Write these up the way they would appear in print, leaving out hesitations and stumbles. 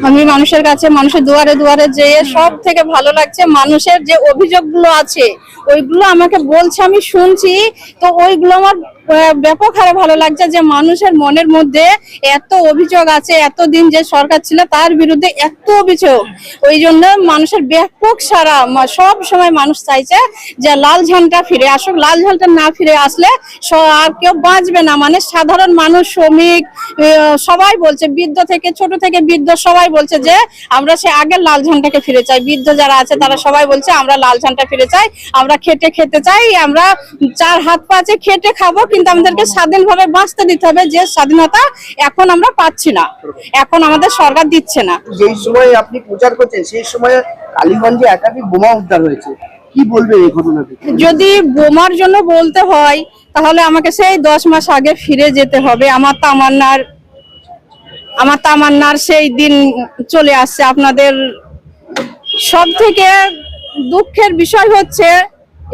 আমি মানুষের কাছে, মানুষের দুয়ারে দুয়ারে যেয়ে সব থেকে ভালো লাগছে মানুষের যে অভিযোগগুলো আছে ওইগুলো আমাকে বলছে, আমি শুনছি। তো ওইগুলো আমার ব্যাপক হারে ভালো লাগছে যে মানুষের মনের মধ্যে এত অভিযোগ আছে, এতদিন যে সরকার ছিল তার বিরুদ্ধে এত অভিযোগ। ওই জন্য মানুষের ব্যাপক সারা, সব সময় মানুষ চাইছে যে লাল ঝান্ডা ফিরে আসুক। লাল ঝান্ডা না ফিরে আসলে আর কেউ বাঁচবে না। মানে সাধারণ মানুষ, শ্রমিক, সবাই বলছে, বৃদ্ধ থেকে ছোট থেকে বৃদ্ধ সবাই বলছে যে আমরা সে আগের লাল ঝান্ডাকে ফিরে চাই। বৃদ্ধ যারা আছে তারা সবাই বলছে আমরা লাল ঝান্ডা ফিরে চাই, আমরা খেটে খেতে চাই, আমরা চার হাত পা আছে খেটে খাবো, কিন্তু আমাদেরকে স্বাধীনভাবে বাঁচতে দিতে হবে। যে স্বাধীনতা এখন আমরা পাচ্ছি না, এখন আমাদের সরকার দিচ্ছে না। যেই সময় আপনি প্রচার করছেন সেই সময় কালীগঞ্জে একাধিক বোমা উদ্ধার হয়েছে, কি বলবেন এই ঘটনাতে? যদি বোমার জন্য বলতে হয় তাহলে আমাকে সেই 10 মাস আগে ফিরে যেতে হবে। আমার তামান্নার সেই দিন চলে আসছে। আপনাদের সব থেকে দুঃখের বিষয় হচ্ছে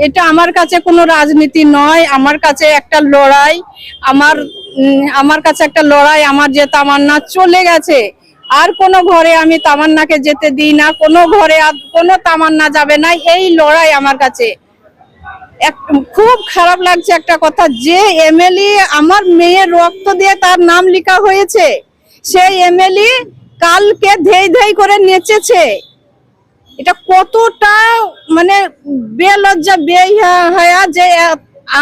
এটা আমার কাছে কোনো রাজনীতি নয়, আমার কাছে একটা লড়াই। আমার কাছে একটা লড়াই। আমার যে তামান্না চলে গেছে, আর কোনো ঘরে আমি তামান্নাকে যেতে দিই না, কোনো ঘরে কোনো তামান্না যাবে না। এই লড়াই আমার কাছে। খুব খারাপ লাগছে একটা কথা, যে এমএলএ আমার মেয়ের রক্ত দিয়ে তার নাম লেখা হয়েছে, সেই এমএলএ কালকে ধেই ধেই করে নেচেছে। এটা কতটা মানে বেলজ্জা বেহায়া যে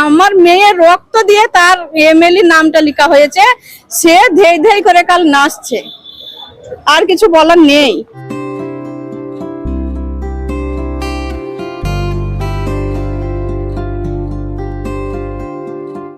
আমার মেয়ের রক্ত দিয়ে তার এমএলএ নামটা লেখা হয়েছে, সে ধেই ধেই করে কাল নাচছে। আর কিছু বলার নেই।